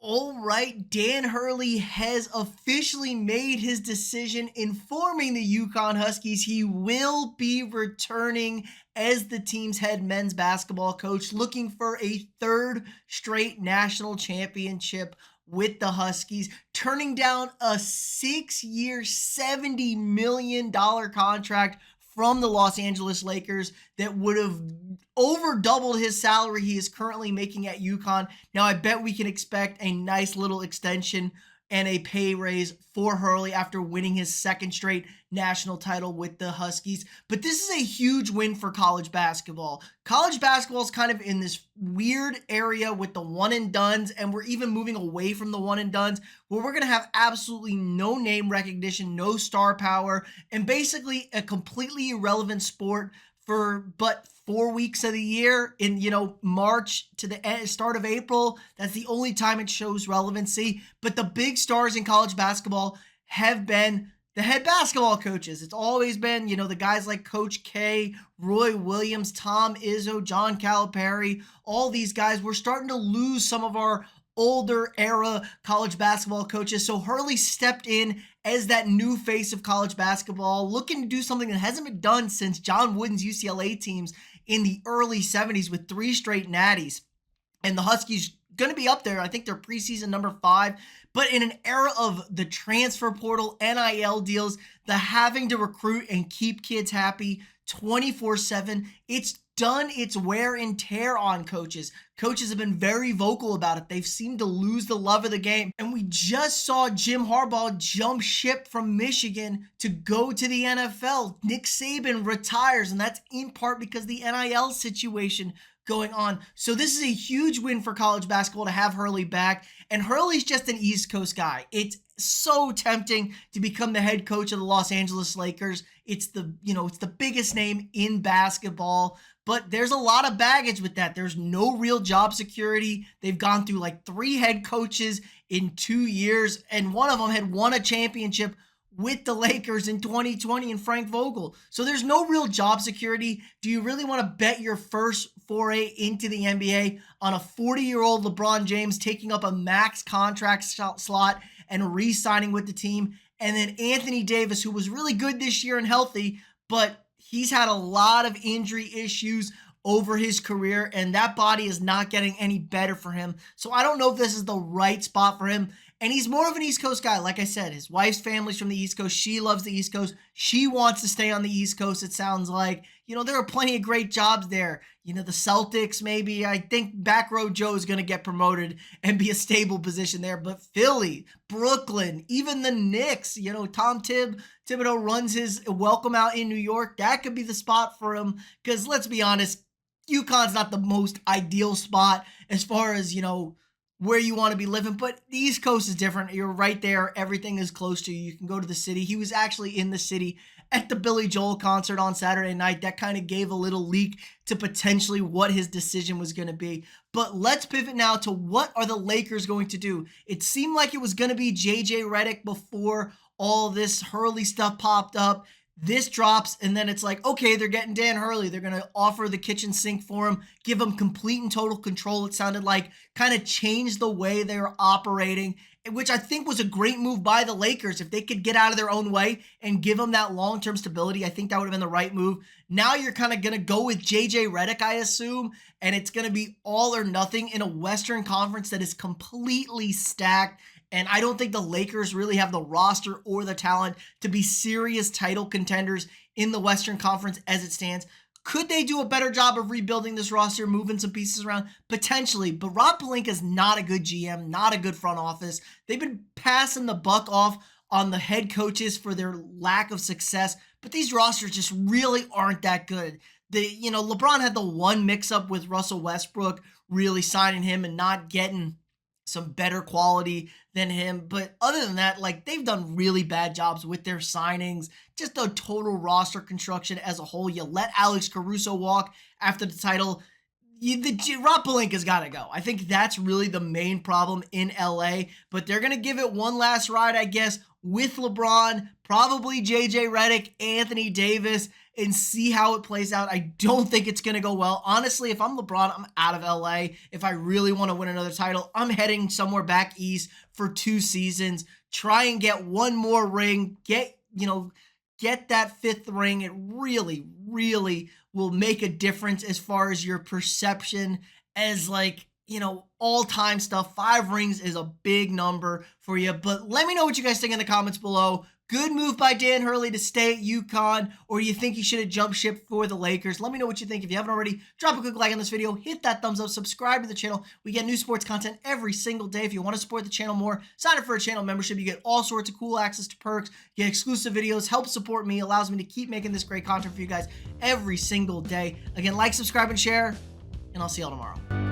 All right, Dan Hurley has officially made his decision informing the UConn Huskies he will be returning as the team's head men's basketball coach, looking for a third straight national championship with the Huskies, turning down a 6-year, $70 million contract from the Los Angeles Lakers that would have over doubled his salary he is currently making at UConn. Now, I bet we can expect a nice little extension and a pay raise for Hurley after winning his second straight national title with the Huskies. But this is a huge win for college basketball. College basketball is kind of in this weird area with the one and dones, and we're even moving away from the one and dones where we're going to have absolutely no name recognition, no star power, and basically a completely irrelevant sport for but 4 weeks of the year in March to the start of April. That's the only time it shows relevancy. But the big stars in college basketball have been the head basketball coaches. It's always been the guys like Coach K, Roy Williams, Tom Izzo, John Calipari. All these guys. We're starting to lose some of our older era college basketball coaches. So Hurley stepped in as that new face of college basketball, looking to do something that hasn't been done since John Wooden's UCLA teams in the early 70s with 3 straight natties. And the Huskies going to be up there. I think they're preseason number 5. But in an era of the transfer portal, NIL deals, the having to recruit and keep kids happy 24/7, it's done its wear and tear on coaches. Coaches have been very vocal about it. They've seemed to lose the love of the game. And we just saw Jim Harbaugh jump ship from Michigan to go to the NFL. Nick Saban retires, and that's in part because the NIL situation going on. So this is a huge win for college basketball to have Hurley back. And Hurley's just an East Coast guy. It's so tempting to become the head coach of the Los Angeles Lakers. It's the biggest name in basketball, but there's a lot of baggage with that. There's no real job security. They've gone through like 3 head coaches in 2 years, and one of them had won a championship with the Lakers in 2020 and Frank Vogel. So there's no real job security. Do you really want to bet your first foray into the NBA on a 40-year-old LeBron James taking up a max contract slot and re-signing with the team? And then Anthony Davis, who was really good this year and healthy, but he's had a lot of injury issues over his career, and that body is not getting any better for him. So I don't know if this is the right spot for him. And he's more of an East Coast guy. Like I said, his wife's family's from the East Coast. She loves the East Coast. She wants to stay on the East Coast, it sounds like. There are plenty of great jobs there. The Celtics, maybe. I think Back Row Joe is going to get promoted and be a stable position there. But Philly, Brooklyn, even the Knicks, Tom Thibodeau runs his welcome out in New York. That could be the spot for him. Because let's be honest, UConn's not the most ideal spot as far as, where you want to be living, but the East Coast is different. You're right there. Everything is close to you. You can go to the city. He was actually in the city at the Billy Joel concert on Saturday night. That kind of gave a little leak to potentially what his decision was going to be. But let's pivot now to what are the Lakers going to do? It seemed like it was going to be JJ Redick before all this Hurley stuff popped up. This drops, and then it's like, okay, they're getting Dan Hurley. They're going to offer the kitchen sink for him, give him complete and total control. It sounded like kind of changed the way they were operating, which I think was a great move by the Lakers. If they could get out of their own way and give him that long-term stability, I think that would have been the right move. Now you're kind of going to go with JJ Redick, I assume, and it's going to be all or nothing in a Western Conference that is completely stacked. And I don't think the Lakers really have the roster or the talent to be serious title contenders in the Western Conference as it stands. Could they do a better job of rebuilding this roster, moving some pieces around? Potentially, but Rob Pelinka is not a good GM, not a good front office. They've been passing the buck off on the head coaches for their lack of success, but these rosters just really aren't that good. LeBron had the one mix-up with Russell Westbrook, really signing him and not getting some better quality than him. But other than that, they've done really bad jobs with their signings, just the total roster construction as a whole. You let Alex Caruso walk after the title. Rob Pelinka's got to go. I think that's really the main problem in LA, but they're going to give it one last ride, I guess, with LeBron, probably JJ Redick, Anthony Davis, and see how it plays out. I don't think it's going to go well. Honestly, if I'm LeBron, I'm out of LA. If I really want to win another title, I'm heading somewhere back east for 2 seasons. Try and get one more ring. Get that 5th ring. It really, really will make a difference as far as your perception as all-time stuff. 5 rings is a big number for you. But let me know what you guys think in the comments below. Good move by Dan Hurley to stay at UConn, or do you think he should have jumped ship for the Lakers? Let me know what you think. If you haven't already, drop a quick like on this video, hit that thumbs up, subscribe to the channel. We get new sports content every single day. If you want to support the channel more, sign up for a channel membership. You get all sorts of cool access to perks, get exclusive videos, help support me, allows me to keep making this great content for you guys every single day. Again, like, subscribe, and share, and I'll see y'all tomorrow.